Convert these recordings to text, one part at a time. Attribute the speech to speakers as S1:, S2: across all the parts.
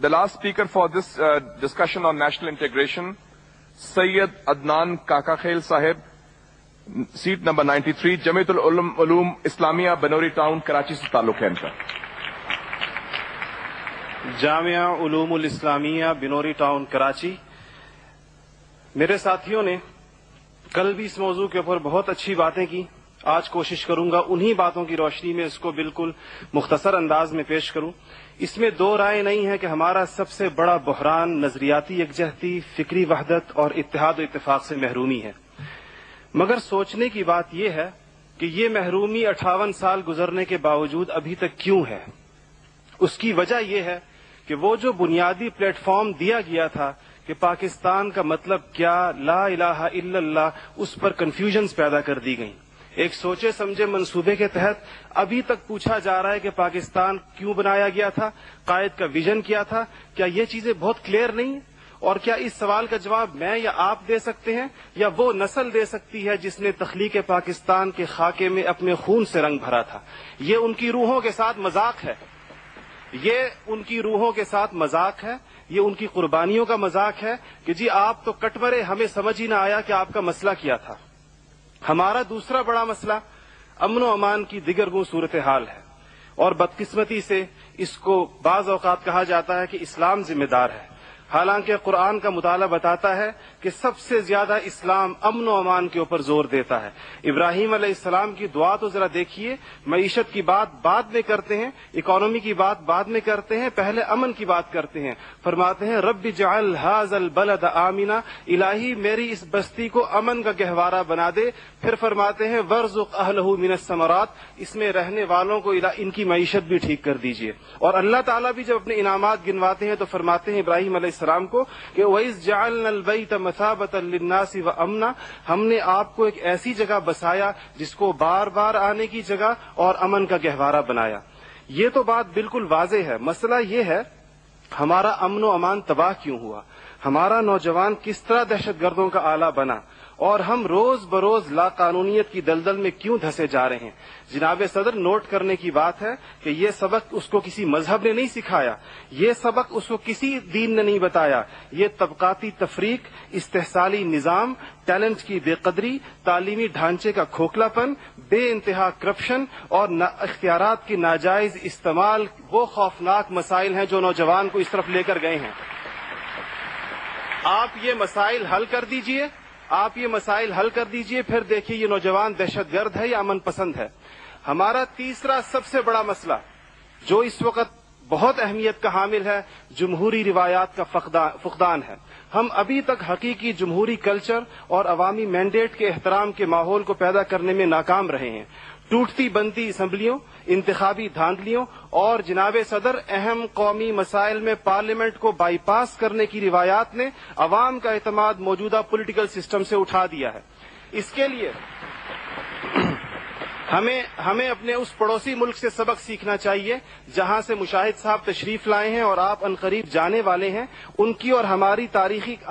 S1: The last speaker for this discussion on national integration, Sayyid Adnan Kakakhel Sahib, seat number 93, Jamiatul Ulum Islamia, Banori Town, Karachi se ताल्लुक है इनका.
S2: Jamia उलूमुल Islamia Binori town Karachi. मेरे साथियों ने कल भी इस मौजू के ऊपर बहुत अच्छी बातें की. आज कोशिश करूंगा उन्हीं बातों की रोशनी में इसको बिल्कुल मुख्तसर अंदाज में पेश करूं. इसमें दो राय नहीं है कि हमारा सबसे बड़ा बहरान नजरियाती यकजहती, फिक्री वहदत और इत्तेहाद और इत्तेफाक से महरूमी है. मगर सोचने की बात यह है कि ये महरूमी 58 साल गुजरने के बावजूद अभी तक क्यों है. उसकी वजह यह है कि वो जो बुनियादी प्लेटफॉर्म दिया गया था कि पाकिस्तान का मतलब क्या, ला इलाहा इल्लल्लाह, उस पर कंफ्यूजन्स पैदा कर दी गई. एक सोचे समझे मंसूबे के तहत अभी तक पूछा जा रहा है कि पाकिस्तान क्यों बनाया गया था, कायद का विजन क्या था. क्या ये चीजें बहुत क्लियर नहीं है? और क्या इस सवाल का जवाब मैं या आप दे सकते हैं या वो नस्ल दे सकती है जिसने तख्लीक पाकिस्तान के खाके में अपने खून से रंग भरा था. ये उनकी रूहों के साथ मजाक है. ये उनकी रूहों के साथ मजाक है. ये उनकी कुर्बानियों का मजाक है कि जी आप तो कट मरे, हमें समझ ही ना आया कि आपका मसला क्या था. हमारा दूसरा बड़ा मसला अमन व अमान की दिगरगुं सूरत हाल है. और बदकिस्मती से इसको बाज औकात कहा जाता है कि इस्लाम जिम्मेदार है. हालांकि कुरान का मुताला बताता है कि सबसे ज्यादा इस्लाम अमन व अमान के ऊपर जोर देता है. इब्राहीम अलैहिस्सलाम की दुआ तो जरा देखिए. मईशत की बात बाद में करते हैं, इकोनॉमी की बात बाद में करते हैं, पहले अमन की बात करते हैं. फरमाते हैं रब्बि जअल हाज़ल बलद आमिना, इलाही मेरी इस बस्ती को अमन का गहवारा बना दे. फिर फरमाते हैं वर्ज़ुक़ अहलहु मिनस समरात, इसमें रहने वालों को इनकी मईशत भी ठीक कर दीजिए. और अल्लाह ताला भी जब अपने इनामात गिनवाते हैं तो फरमाते हैं इब्राहीम अलैहिस्सलाम को कि वइज़ जअलनल बैत मसाबतन लिन्नासि व अमना, हमने आपको एक ऐसी जगह बसाया जिसको बार बार आने की जगह और अमन का गहवारा बनाया. ये तो बात बिल्कुल वाज़ेह है. मसला ये है हमारा अमन व अमान तबाह क्यों हुआ, हमारा नौजवान किस तरह दहशतगर्दों का आला बना और हम रोज बरोज लाकानूनियत की दलदल में क्यों धंसे जा रहे हैं. जनाब सदर, नोट करने की बात है कि ये सबक उसको किसी मजहब ने नहीं सिखाया, ये सबक उसको किसी दीन ने नहीं बताया. ये तबकाती तफरीक, इस्तेहसाली निजाम, टैलेंट की बेकदरी, तालीमी ढांचे का खोखलापन, बे इंतहा करप्शन और इख्तियारात की नाजायज इस्तेमाल वो खौफनाक मसाइल हैं जो नौजवान को इस तरफ लेकर गए हैं. आप ये मसाइल हल कर दीजिए, आप ये मसाइल हल कर दीजिए, फिर देखिए ये नौजवान दहशतगर्द है या अमन पसंद है. हमारा तीसरा सबसे बड़ा मसला जो इस वक्त बहुत अहमियत का हामिल है, जमहूरी रिवायात का फुकदान है. हम अभी तक हकीकी जमहूरी कल्चर और अवामी मैंडेट के एहतराम के माहौल को पैदा करने में नाकाम रहे हैं. टूटती बनती असम्बलियों, इंतखाबी धांधलियों और जनाब सदर अहम कौमी मसाइल में पार्लियामेंट को बाईपास करने की रिवायात ने अवाम का एतमाद मौजूदा पॉलिटिकल सिस्टम से उठा दिया है. इसके लिए हमें अपने उस पड़ोसी मुल्क से सबक सीखना चाहिए जहां से मुशाहिद साहब तशरीफ लाए हैं और आप अनकरीब जाने वाले हैं. उनकी और हमारी तारीख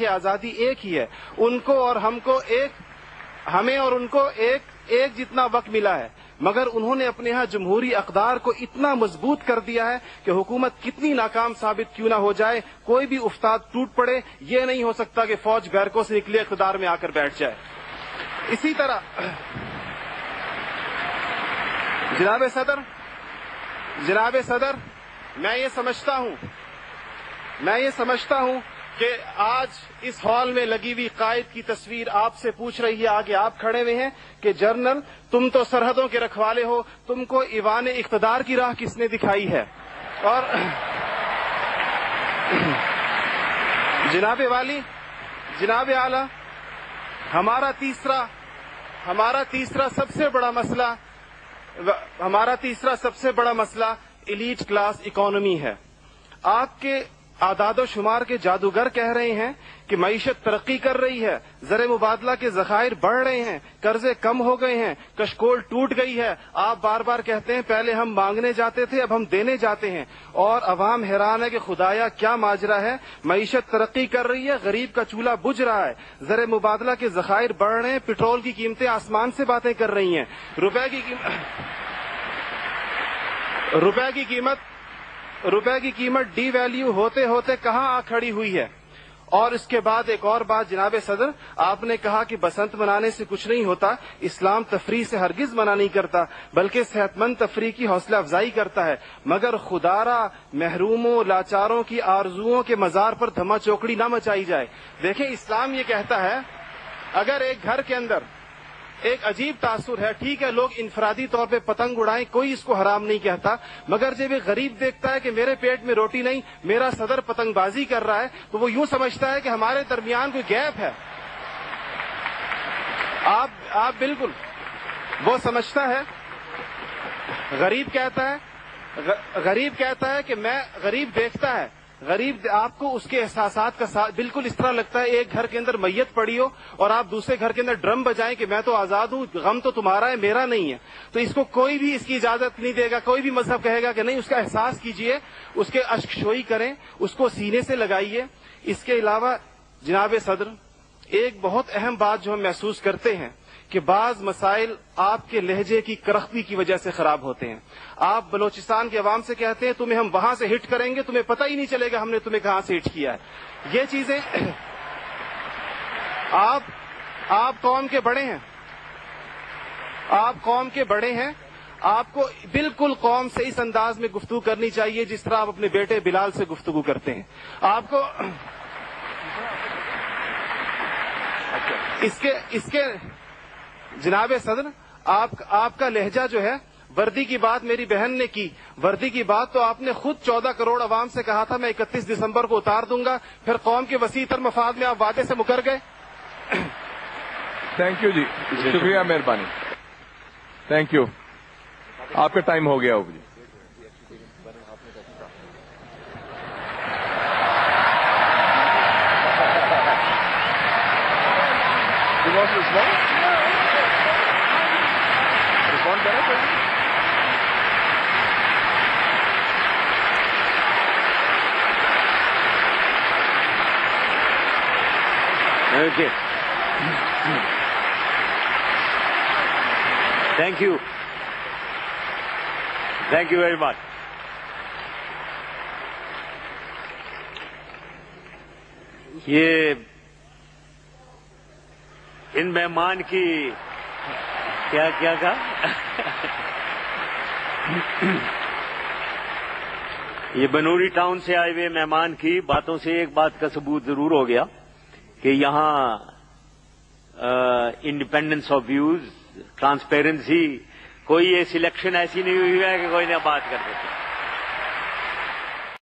S2: आजादी एक ही है. उनको और हमको हमें और उनको एक जितना वक्त मिला है, मगर उन्होंने अपने यहाँ जमहूरी अक़दार को इतना मजबूत कर दिया है कि हुकूमत कितनी नाकाम साबित क्यों ना हो जाए, कोई भी उस्ताद टूट पड़े, ये नहीं हो सकता कि फौज बैरकों से निकले इक़्तिदार में आकर बैठ जाए. इसी तरह जनाब सदर, मैं ये समझता हूं कि आज इस हॉल में लगी हुई कायद की तस्वीर आपसे पूछ रही है, आगे आप खड़े हुए हैं कि जनरल तुम तो सरहदों के रखवाले हो, तुमको ईवान इख्तिदार की राह किसने दिखाई है. और जनाब आला, हमारा तीसरा सबसे बड़ा मसला एलीट क्लास इकोनॉमी है. आपके आदादो शुमार के जादूगर कह रहे हैं कि मईशत तरक्की कर रही है, ज़र मुबादला के ज़खायर बढ़ रहे हैं, कर्जे कम हो गए हैं, कशकोल टूट गई है. आप बार बार कहते हैं पहले हम मांगने जाते थे, अब हम देने जाते हैं. और अवाम हैरान है कि खुदाया क्या माजरा है. मईशत तरक्की कर रही है, गरीब का चूल्हा बुझ रहा है, ज़र मुबादला के ज़खायर बढ़ रहे हैं, पेट्रोल की कीमतें आसमान से बातें कर रही हैं, रुपए روپے کی قیمت ڈی ویلیو ہوتے ہوتے کہاں آ کھڑی ہوئی ہے. اور اس کے بعد ایک اور بات جناب صدر, آپ نے کہا کہ بسنت منانے سے کچھ نہیں ہوتا. اسلام تفریح سے ہرگز منع نہیں کرتا, بلکہ صحت مند تفریح کی حوصلہ افزائی کرتا ہے. مگر خدارا محروموں لاچاروں کی آرزوؤں کے مزار پر دھما چوکڑی نہ مچائی جائے. دیکھیں اسلام یہ کہتا ہے اگر ایک گھر کے اندر ایک عجیب تاثر ہے, ٹھیک ہے لوگ انفرادی طور پہ پتنگ اڑائیں, کوئی اس کو حرام نہیں کہتا, مگر جب ایک غریب دیکھتا ہے کہ میرے پیٹ میں روٹی نہیں, میرا صدر پتنگ بازی کر رہا ہے, تو وہ یوں سمجھتا ہے کہ ہمارے درمیان کوئی گیپ ہے. آپ بالکل وہ سمجھتا ہے. غریب کہتا ہے کہ میں, غریب دیکھتا ہے, غریب آپ کو اس کے احساسات کا بالکل اس طرح لگتا ہے ایک گھر کے اندر میت پڑی ہو اور آپ دوسرے گھر کے اندر ڈرم بجائیں کہ میں تو آزاد ہوں, غم تو تمہارا ہے میرا نہیں ہے. تو اس کو کوئی بھی اس کی اجازت نہیں دے گا, کوئی بھی مذہب کہے گا کہ نہیں. اس کا احساس کیجئے, اس کے اشک شوئی کریں, اس کو سینے سے لگائیے. اس کے علاوہ جناب صدر ایک بہت اہم بات جو ہم محسوس کرتے ہیں کہ بعض مسائل آپ کے لہجے کی کرختی کی وجہ سے خراب ہوتے ہیں. آپ بلوچستان کے عوام سے کہتے ہیں تمہیں ہم وہاں سے ہٹ کریں گے, تمہیں پتہ ہی نہیں چلے گا ہم نے تمہیں کہاں سے ہٹ کیا ہے. یہ چیزیں آپ قوم کے بڑے ہیں, آپ کو بالکل قوم سے اس انداز میں گفتگو کرنی چاہیے جس طرح آپ اپنے بیٹے بلال سے گفتگو کرتے ہیں. آپ کو اس کے جناب صدر آپ کا لہجہ جو ہے, وردی کی بات میری بہن نے کی, وردی کی بات تو آپ نے خود 14 کروڑ عوام سے کہا تھا میں 31 دسمبر کو اتار دوں گا, پھر قوم کے وسیع تر مفاد میں آپ وعدے سے مکر گئے.
S1: تھینک یو جی, شکریہ, مہربانی, تھینک یو. آپ کا ٹائم ہو گیا ہوگا جی.
S3: Okay. Thank you. Thank you very much. یہ ان مہمان کی کیا کہا یہ بنوری ٹاؤن سے آئے ہوئے مہمان کی باتوں سے ایک بات کا ثبوت ضرور ہو گیا کہ یہاں انڈیپینڈنس آف ویوز, ٹرانسپیرنسی, کوئی یہ سلیکشن ایسی نہیں ہوئی ہے کہ کوئی نہ بات کر سکے.